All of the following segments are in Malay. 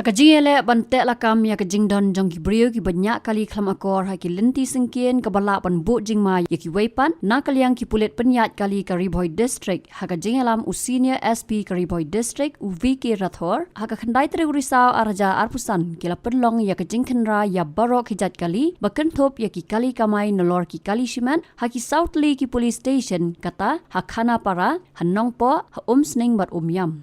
Hakajing ele bantek lakam ya Kyndon jong ki brio ki banyak kali klam akor ha ki lenti singkien ke balak ban bot jingma ya ki weipan na kaliang ki Pulit penyat kali Kyrwoh district hakajing elam usinia SP Kyrwoh district UVK Rathor haka khandai tri urisau araja arpusan kila penlong ya Kyndon khenra ya barok hijat kali bakentop ya ki kali kamai nolor ki kali shiman ha ki Suhthied ki police station kata hakana para hanongpo ha sning bat yam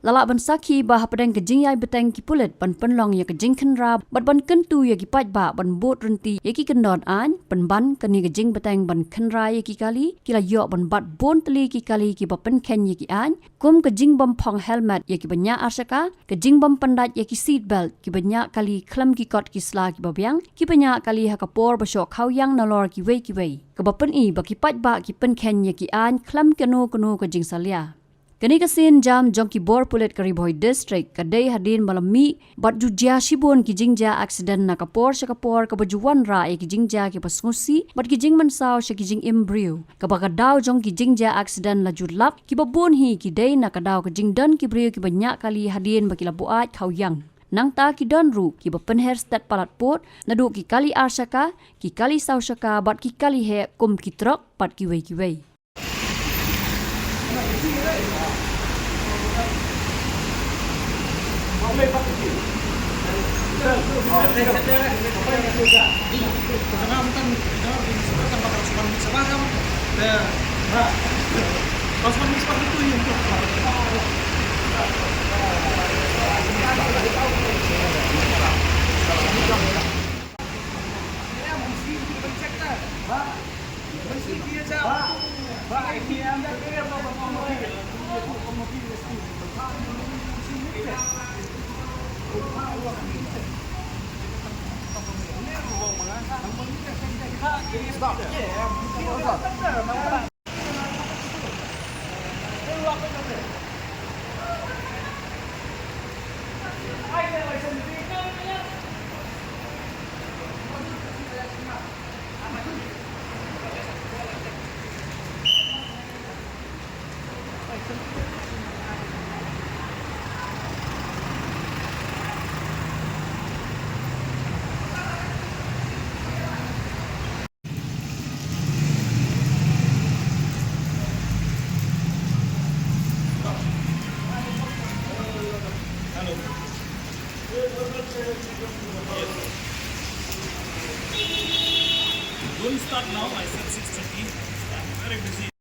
Lalak ban saki bah pedang Kyndon yai beteng ki Pulit ban penlong ya Kyndon khenra bat ban kentu ya ki Paidbah ban bot renti ya ki Kyndon an ban kani Kyndon beteng ban khenra ya ki kali kila yok ban bat bon teli ki kali ki bapen ken ya ki an kum Kyndon bam phong helmet ya ki banya arsaka Kyndon bam pandat ya ki seat belt ki banya kali klam ki kot ki sla ki babyang ki banya kali ha kapor basok khau yang nalor ki wei ke bapen i ba ki Paidbah ki pen ken ya ki an klam kanu Kyndon Salia Kini kesin jam jong ki bor Pulit Kyrwoh district kadai hadin malam mi bat jujia shibun ki jingja accident na kapor syakapor ke bajuan ra ki jingja ki pasngusi bat ki jing mansau sya ki jing imbrio ke bakadau jong ki jingja accident la judlap ki babun hi ki dai na kadau ke Kyndon ki brio ki banyak kali hadin baki labuat khau yang nang ta ki don ru ki bapen her stat palat pot nadu ki kali arsaka ki kali sausaka bat ki kali he kum ki truk pat ki wei Don't start now, I said 6:30. I'm very busy.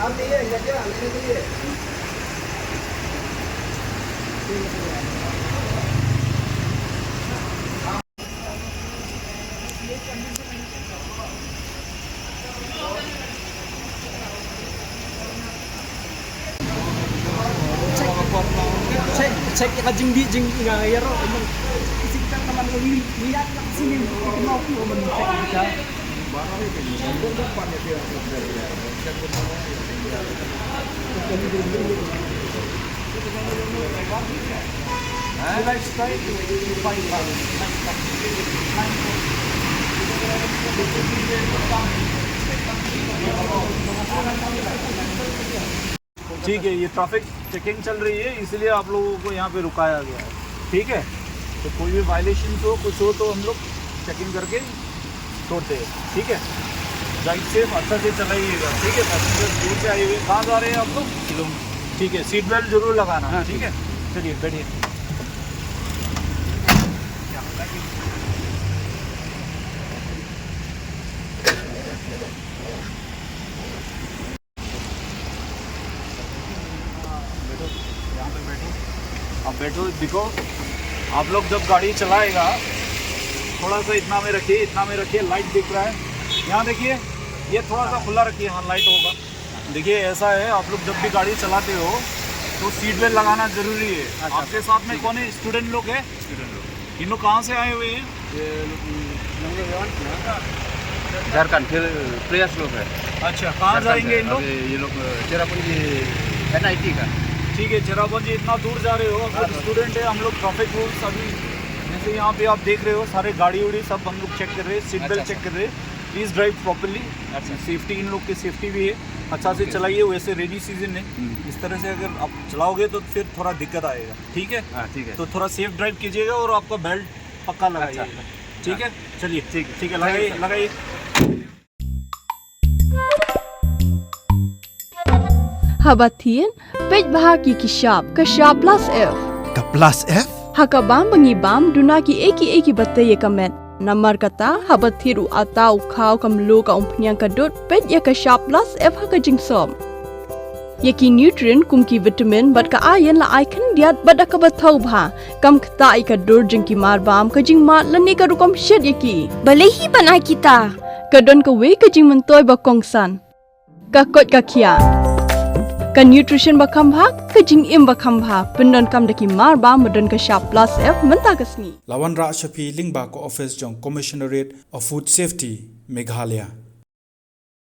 आप दिए क्या लेने के लिए cek jing ya ro isik kan teman lihat sini mau cek kita let's try to find ठीक है, ये traffic checking चल रही है इसलिए आप लोगों को यहाँ पे रुकाया गया है। ठीक है, तो कोई भी वायलेशन हो कुछ हो तो हम लोग चेकिंग करके छोड़ते हैं। ठीक है, गाइड सेफ अच्छा से चलाइएगा। ठीक है, पैसेंजर दूर से आए हुए कहाँ जा रहे हैं आप लोग? शिलोंग। ठीक है, सीट बेल्ट जरूर लगाना। ठीक है, चलिए बैठिए। आप बैठो, दिखो। आप लोग जब गाड़ी चलाएगा थोड़ा सा इतना में रखिए, लाइट दिख रहा है यहाँ देखिए, ये थोड़ा सा खुला रखिए। हाँ, लाइट होगा। देखिए ऐसा है, आप लोग जब भी गाड़ी चलाते हो तो सीट बेल्ट लगाना जरूरी है। अच्छा, आपके साथ में कौन है? स्टूडेंट लोग है? इन लोग कहाँ से आए हुए हैं? झारखंड फिर प्रयास लोग है। अच्छा, कहाँ जाएंगे इन लोग? ये लोग चेरापूंजी NIT का। ठीक है, चेरापूंजी इतना दूर जा रहे हो, अगर स्टूडेंट है, हम लोग ट्रैफिक रूल्स अभी जैसे यहाँ पे आप देख रहे हो सारे गाड़ी उड़ी सब हम लोग चेक कर रहे हैं, सीट बेल्ट चेक कर रहे हैं, प्लीज ड्राइव प्रॉपर्ली। सेफ्टी, इन लोग की सेफ्टी भी है, अच्छा से चलाइए। वैसे रेनी सीजन है, इस तरह से अगर आप चलाओगे तो फिर थोड़ा दिक्कत आएगा, ठीक है? ठीक है। तो थोड़ा सेफ ड्राइव कीजिएगा और आपका बेल्ट पक्का लगाइएगा, ठीक है? चलिए ठीक है, लगाइए। Habatin, Paidbah ki kishap, kashap plus F. Ka plus F? Hakabam bangibam duna ki eki bataye kamet. Namar kata habathiru atau kau kamlu ka umpnyang kadut ped ya kashap plus F hakajingsom. Yaki nutrient kum ki vitamin bat ka ayan la ai khandiat bat ka bathau bha kam kta ai ka dur jing ki marbam ka jing mat lani ka rukom shed yaki. Balehi banai kita. Kadon ka we ka jing mentoy ba kongsan. Ka kot ka kia. Ka nutrition ba khambha ka jing im ba khambha pendon kam daki marba modon ka sharp plus F menta kasni. Lawan Ra Shafi Lingba ko office jong Commissionerate of Food Safety Meghalaya.